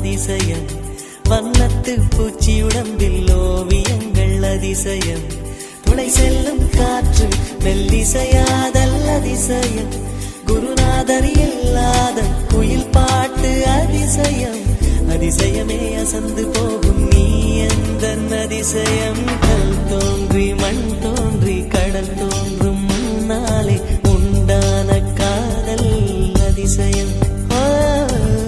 அதிசயம் வண்ணத்து பூச்சி உடம்பில் ஓவியங்கள் அதிசயம் துளை செல்லும் காற்று மெல்லிசையாதல் அதிசயம் குருநாதர் இல்லாத குயில் பாட்டு அதிசயம் அதிசயமே அசந்து போகும் நீ எந்த அதிசயம்